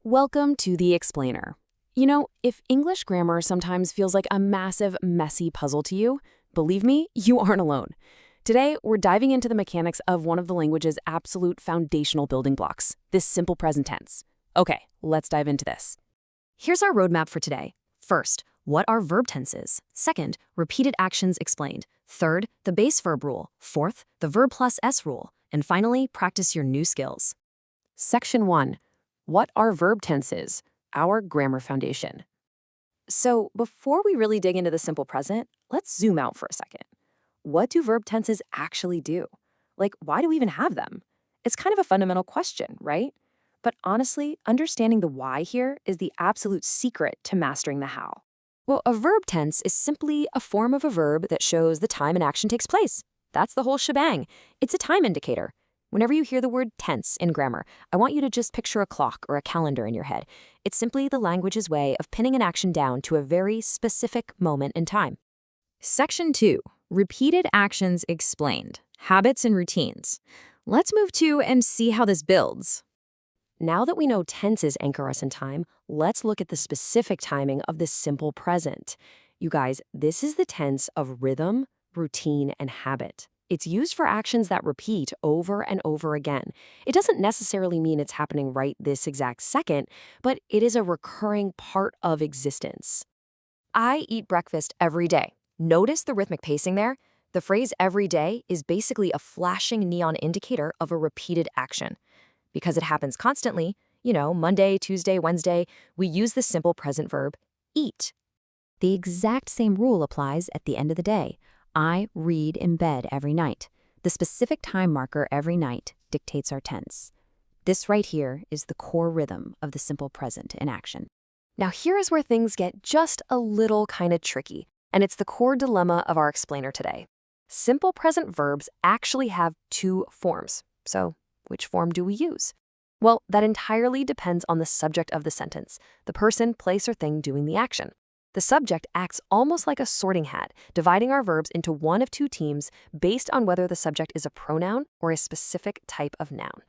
Welcome to the Explainer. You know, if English grammar sometimes feels like a massive, messy puzzle to you, believe me, you aren't alone. Today, we're diving into the mechanics of one of the language's absolute foundational building blocks, this simple present tense. Okay, let's dive into this. Here's our roadmap for today. First, what are verb tenses? Second, repeated actions explained. Third, the base verb rule. Fourth, the verb plus S rule. And finally, practice your new skills. Section 1. What are verb tenses? Our grammar foundation. So before we really dig into the simple present, let's zoom out for a second. What do verb tenses actually do? Like, why do we even have them? It's kind of a fundamental question, right? But honestly, understanding the why here is the absolute secret to mastering the how. Well, a verb tense is simply a form of a verb that shows the time an action takes place. That's the whole shebang. It's a time indicator. Whenever you hear the word tense in grammar, I want you to just picture a clock or a calendar in your head. It's simply the language's way of pinning an action down to a very specific moment in time. Section 2. Repeated actions explained. Habits and routines. Let's move to and see how this builds. Now that we know tenses anchor us in time, let's look at the specific timing of this simple present. You guys, this is the tense of rhythm, routine, and habit. It's used for actions that repeat over and over again. It doesn't necessarily mean it's happening right this exact second, but it is a recurring part of existence. I eat breakfast every day. Notice the rhythmic pacing there? The phrase every day is basically a flashing neon indicator of a repeated action. Because it happens constantly, Monday, Tuesday, Wednesday, we use the simple present verb, eat. The exact same rule applies at the end of the day. I read in bed every night. The specific time marker every night dictates our tense. This right here is the core rhythm of the simple present in action. Now here is where things get just a little kind of tricky, and it's the core dilemma of our explainer today. Simple present verbs actually have two forms. So which form do we use? Well, that entirely depends on the subject of the sentence, the person, place, or thing doing the action. The subject acts almost like a sorting hat, dividing our verbs into one of two teams based on whether the subject is a pronoun or a specific type of noun.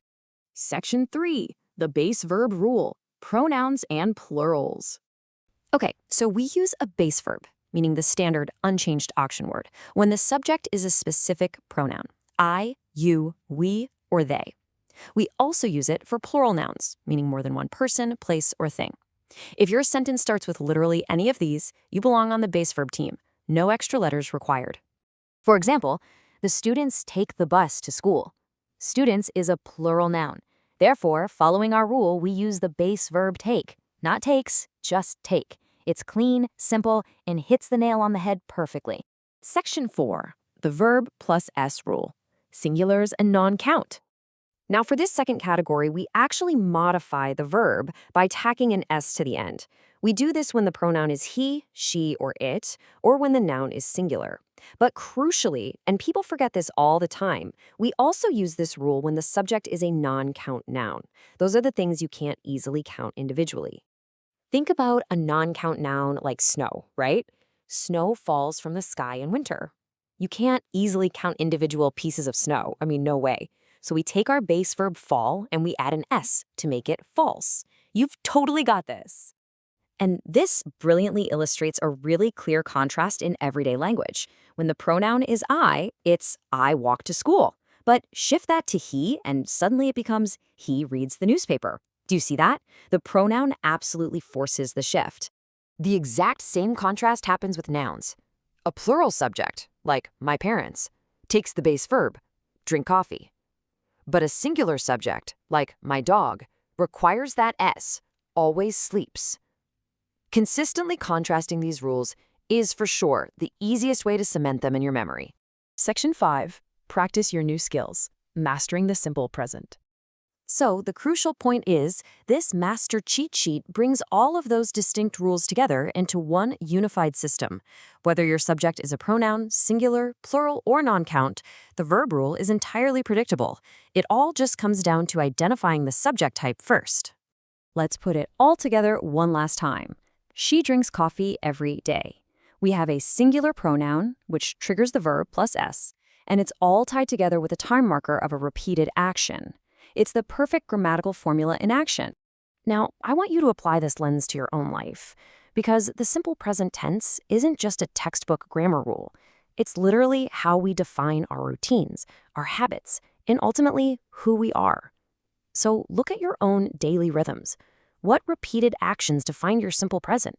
Section 3. The base verb rule. Pronouns and plurals. Okay, so we use a base verb, meaning the standard unchanged action word, when the subject is a specific pronoun, I, you, we, or they. We also use it for plural nouns, meaning more than one person, place, or thing. If your sentence starts with literally any of these, you belong on the base verb team. No extra letters required. For example, the students take the bus to school. Students is a plural noun. Therefore, following our rule, we use the base verb take. Not takes, just take. It's clean, simple, and hits the nail on the head perfectly. Section 4. The verb plus S rule. Singulars and non-count. Now for this second category, we actually modify the verb by tacking an S to the end. We do this when the pronoun is he, she, or it, or when the noun is singular. But crucially, and people forget this all the time, we also use this rule when the subject is a non-count noun. Those are the things you can't easily count individually. Think about a non-count noun like snow, right? Snow falls from the sky in winter. You can't easily count individual pieces of snow. No way. So we take our base verb fall and we add an S to make it false. You've totally got this. And this brilliantly illustrates a really clear contrast in everyday language. When the pronoun is I, it's I walk to school. But shift that to he and suddenly it becomes he reads the newspaper. Do you see that? The pronoun absolutely forces the shift. The exact same contrast happens with nouns. A plural subject, like my parents, takes the base verb, drink coffee. But a singular subject, like my dog, requires that S, always sleeps. Consistently contrasting these rules is for sure the easiest way to cement them in your memory. Section 5. Practice your new skills. Mastering the simple present. So the crucial point is, this master cheat sheet brings all of those distinct rules together into one unified system. Whether your subject is a pronoun, singular, plural, or non-count, the verb rule is entirely predictable. It all just comes down to identifying the subject type first. Let's put it all together one last time. She drinks coffee every day. We have a singular pronoun, which triggers the verb plus S, and it's all tied together with a time marker of a repeated action. It's the perfect grammatical formula in action. Now, I want you to apply this lens to your own life, because the simple present tense isn't just a textbook grammar rule. It's literally how we define our routines, our habits, and ultimately who we are. So look at your own daily rhythms. What repeated actions define your simple present?